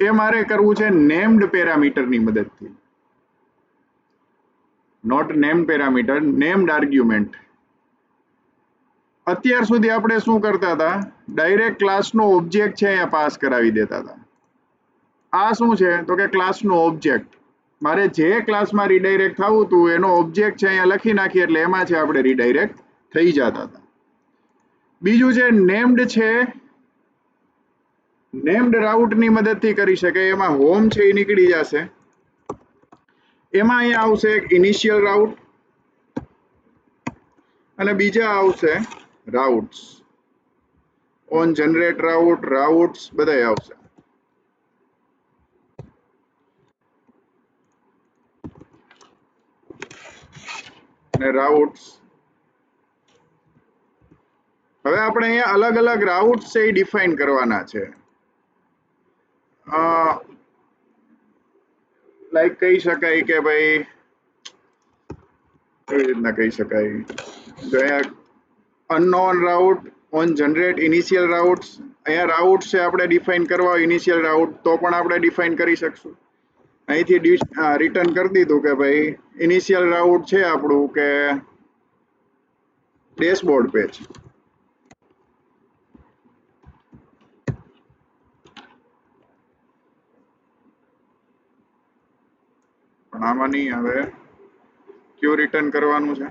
એ મારે કરવું છે નેમ્ડ પેરામીટરની મદદથી, not named parameter, named argument. અત્યાર સુધી આપણે શું કરતા હતા, ડાયરેક્ટ ક્લાસનો ઓબ્જેક્ટ છે અહીંયા પાસ કરાવી દેતા હતા. આ શું છે તો કે ક્લાસનો ઓબ્જેક્ટ. મારે જે ક્લાસમાં રીડાયરેક્ટ થવું હતું એનો ઓબ્જેક્ટ છે અહીંયા લખી નાખીએ એટલે એમાં છે આપણે રીડાયરેક્ટ થઈ જતા હતા. બીજું છે નેમ્ડ છે, નેમ્ડ રાઉટની મદદથી કરી શકાય. એમાં હોમ છે એ નીકળી જશે, એમાં અહીંયા આવશે એક ઇનિશિયલ રાઉટ અને બીજા આવશે રાઉટ્સ, ઓન જનરેટ રાઉટ, રાઉટ્સ બધાય આવશે. અને રાઉટ્સ. હવે આપણે અહીંયા અલગ અલગ રાઉટ્સ છે એ ડિફાઇન કરવાના છે. લાઈક કહી શકાય કે ભાઈ કેવી રીતના કહી શકાય, જો અહીંયા unknown route, on generate initial routes, અહીંયા રાઉટ્સ છે આપણે ડિફાઇન કરવા હોય ઇનિશિયલ રાઉટ તો પણ આપણે ડિફાઇન કરી શકશું. અહીંથી રિટર્ન કરી દીધું કે ભાઈ ઇનિશિયલ રાઉટ છે આપણું કે ડેશબોર્ડ પેજ. પણ આમાં નહીં, હવે કયું રિટર્ન કરવાનું છે?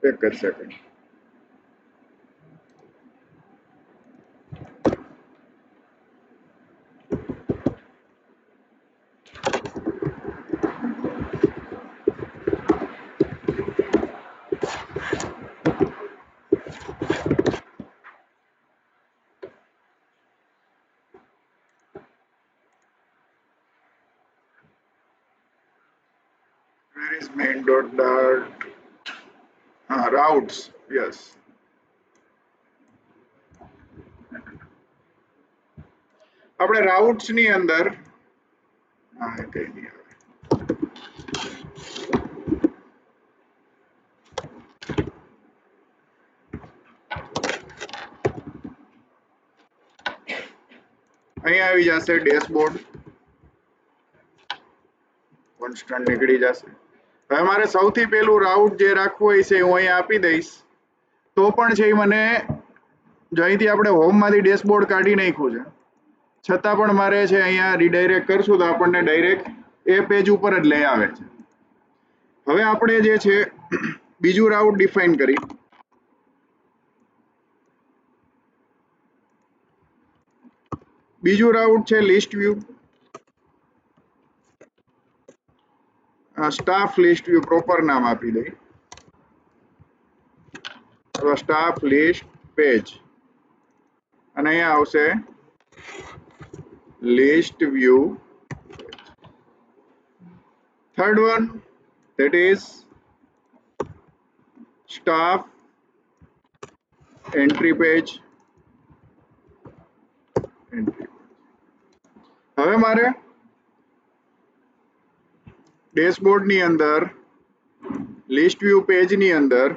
એક જ second. Where is main dot dart? Routes. Yes. આપણે રાઉટ્સ ની અંદર કઈ નહીં આવે. અહીંયા આવી જશે ડેશબોર્ડ, કોન્સ્ટન્ટ નીકળી જશે. હવે મારે સૌથી પહેલું રાઉટ જે રાખવું હોય છે હું અહીંયા આપી દઈશ તો પણ છે એ મને, જો અહીંથી આપણે હોમમાંથી ડેશબોર્ડ કાઢી નાખ્યું છે છતાં પણ મારે છે અહીંયા રીડાયરેક્ટ કરશું તો આપણને ડાયરેક્ટ એ પેજ ઉપર જ લઈ આવે છે. હવે આપણે જે છે બીજું રાઉટ ડિફાઇન કરી. બીજું રાઉટ છે list view, staff list view proper નામ આપી દઈ, સ્ટાફ લિસ્ટ પેજ, અને અહીંયા આવશે list view. Third one that is staff entry page. હવે મારે ડેશબોર્ડ ની અંદર લિસ્ટ વ્યૂ પેજ ની અંદર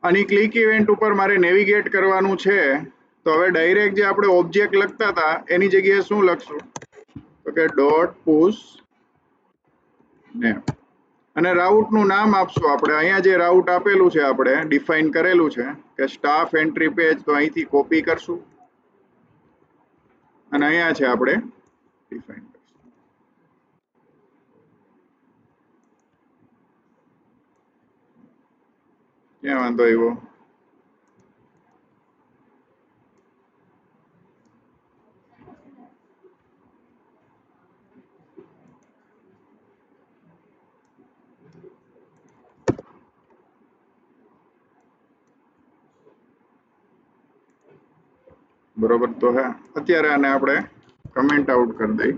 આની ક્લિક ઇવેન્ટ ઉપર મારે નેવિગેટ કરવાનું છે. તો હવે ડાયરેક્ટ જે આપણે ઓબ્જેક્ટ લખતા હતા એની જગ્યાએ શું લખશું તો કે ડોટ પુશ નેમ, અને રાઉટનું નામ આપશું આપણે. અહીંયા જે રાઉટ આપેલું છે આપણે ડિફાઇન કરેલું છે કે સ્ટાફ એન્ટ્રી પેજ, તો અહીંથી કોપી કરશું અને અહીંયા છે આપણે ડિફાઇન કરશું. ક્યાં વાંધો આવ્યો? બરોબર તો હે. અત્યારે આને આપણે કમેન્ટ આઉટ કરી દઈ.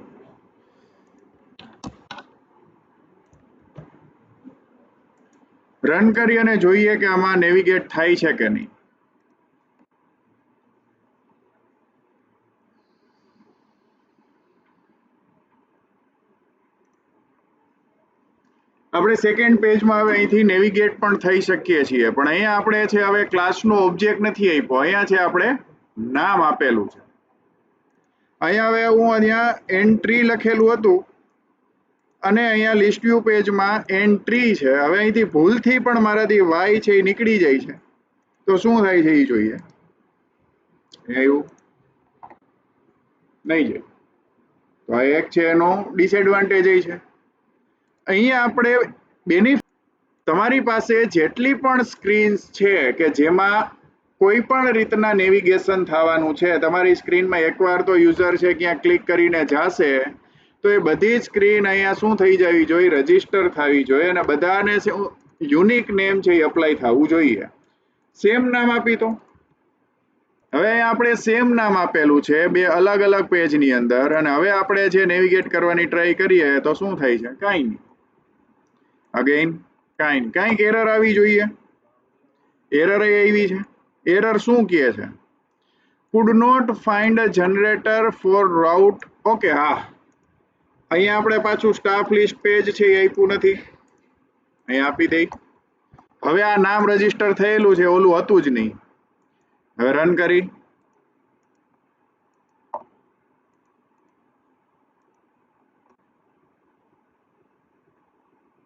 રન કરી અને જોઈએ કે આમાં નેવિગેટ થાય છે કે નહીં. આપણે સેકન્ડ પેજમાં હવે અહીંથી નેવિગેટ પણ થઈ શકીએ છીએ, પણ અહીંયા આપણે છે હવે ક્લાસનો ઓબ્જેક્ટ નથી આપ્યો, અહીંયા છે આપણે નામ આપેલું છે. અહીંયા હવે હું અહીંયા એન્ટ્રી લખેલું હતું અને અહીંયા લિસ્ટ વ્યૂ પેજમાં એન્ટ્રી છે. હવે અહીંથી ભૂલથી પણ મારાથી વાય છે એ નીકળી જાય છે તો શું થાય છે એ જોઈએ. એવું નહીં જાય તો આ એક છે એનો ડિસએડવાન્ટેજ છે. અહીંયા આપણે તમારી પાસે જેટલી પણ સ્ક્રીન્સ છે કે જેમાં કોઈ પણ રીતના નેવિગેશન થવાનું છે, તમારી સ્ક્રીનમાં એકવાર તો યુઝર છે ક્યાં ક્લિક કરીને જશે તો એ બધી સ્ક્રીન અહીંયા શું થઈ જવી જોઈએ, રજીસ્ટર થવી જોઈએ અને બધાને યુનિક નેમ છે એ અપ્લાય થવું જોઈએ. સેમ નામ આપી તો હવે આપણે સેમ નામ આપેલું છે બે અલગ અલગ પેજની અંદર અને હવે આપણે જે નેવિગેટ કરવાની ટ્રાય કરીએ તો શું થાય છે, કાંઈ નહીં. અગેન કાંઈક એરર આવી જોઈએ. એરર આવી છે. એરર શું કહે છે, could not find a generator for route. Okay, હા, અહીંયા આપણે પાછું સ્ટાફ લિસ્ટ પેજ છે એ આપ્યું નથી, અહીંયા આપી દઈ. હવે આ નામ રજીસ્ટર થયેલું છે, ઓલું હતું જ નહીં. હવે રન કરી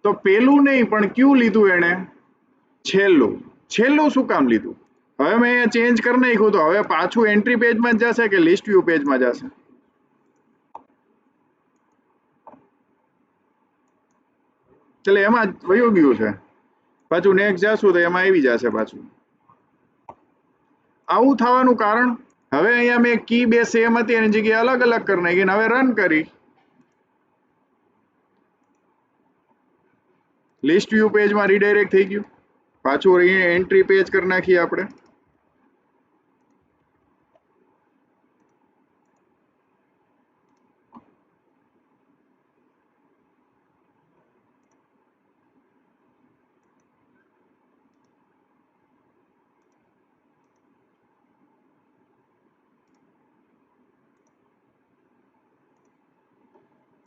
તો પેલું નહીં પણ ક્યુ લીધું એને, છેલ્લું. છેલ્લું શું કામ લીધું? હવે મેં અહીંયા ચેન્જ કરી નાખ્યું તો હવે પાછું એન્ટ્રી પેજમાં જ જશે કે લિસ્ટ વ્યૂ પેજમાં જશે? એટલે એમાં જ વયું ગયું છે. પાછું નેક્સ્ટ જશું તો એમાં આવી જશે પાછું. આવું થવાનું કારણ, હવે અહીંયા મેં કી બે સેમ હતી એની જગ્યાએ અલગ અલગ કરી નાખી. હવે રન કરી લિસ્ટ વ્યૂ પેજમાં રીડાયરેક્ટ થઈ ગયું. પાછું એન્ટ્રી પેજ કરી નાખીએ આપણે.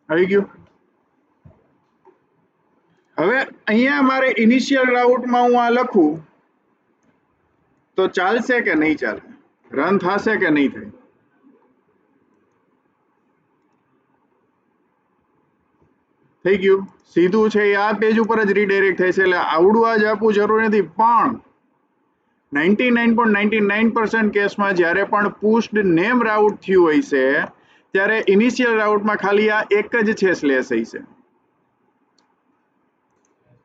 આવી ગયું. હવે અહીંયા મારે ઇનિશિયલ રાઉટમાં હું આ લખું તો ચાલશે કે નહીં ચાલે, રન થશે કે નહીં થાય? થઈ ગયું. સીધું છે એ આ પેજ ઉપર જ રીડાયરેક્ટ થાય છે. એટલે આવડું જ આપવું જરૂરી નથી, પણ 99.99% કેસમાં જ્યારે પણ પુશ્ડ નેમ રાઉટ થયું હોય છે ત્યારે ઇનિશિયલ રાઉટમાં ખાલી આ એક જ છે સ્લેશ હશે.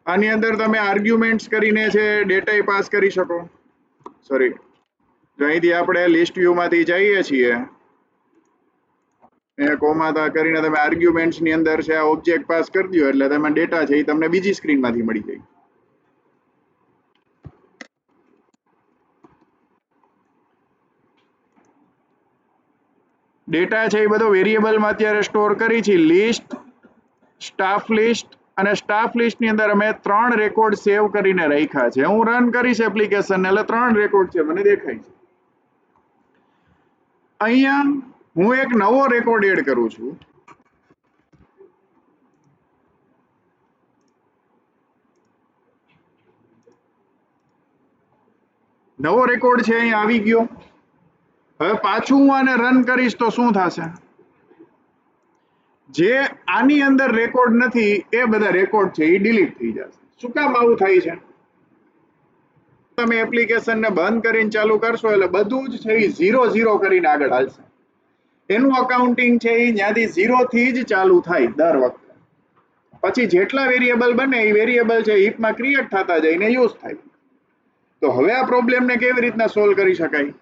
આની અંદર તમે આર્ગ્યુમેન્ટ્સ કરીને છે ડેટા પાસ કરી શકો. સોરી, અહીંથી આપણે લિસ્ટ વ્યૂમાંથી જઈએ છીએ, કોમા કરીને તમે આર્ગ્યુમેન્ટ્સ ની અંદર છે આ ઓબ્જેક્ટ પાસ કરી દો એટલે તમે ડેટા છે એ તમને બીજી સ્ક્રીનમાંથી મળી જાય. ડેટા છે એ બધો વેરિયેબલમાં અત્યારે સ્ટોર કરી છે. લિસ્ટ, સ્ટાફ લિસ્ટ અને સ્ટાફ લિસ્ટ ની અંદર અમે 3 રેકોર્ડ સેવ કરીને રાખ્યા છે. હું રન કરીશ એપ્લિકેશન એટલે 3 રેકોર્ડ છે મને દેખાય છે. અહીંયા હું એક નવો રેકોર્ડ એડ કરું છું. નવો રેકોર્ડ છે અહીંયા આવી ગયો. હવે પાછું હું આને રન કરીશ તો શું થશે? જે આની અંદર રેકોર્ડ નથી એ બધા રેકોર્ડ છે એ ડિલીટ થઈ જશે. શું કામ આવું થાય છે? તમે એપ્લિકેશનને બંધ કરીને ચાલુ કરશો એટલે બધું જ છે એ 0 કરીને આગળ હાલશે. એનું અકાઉન્ટિંગ છે એ ત્યાંથી 0 થી જ ચાલુ થાય દર વખતે. પછી જેટલા વેરિયેબલ બને એ વેરિયેબલ છે હીપમાં ક્રિએટ થતા જઈને યુઝ થાય. તો હવે આ પ્રોબ્લેમને કેવી રીતના સોલ્વ કરી શકાય?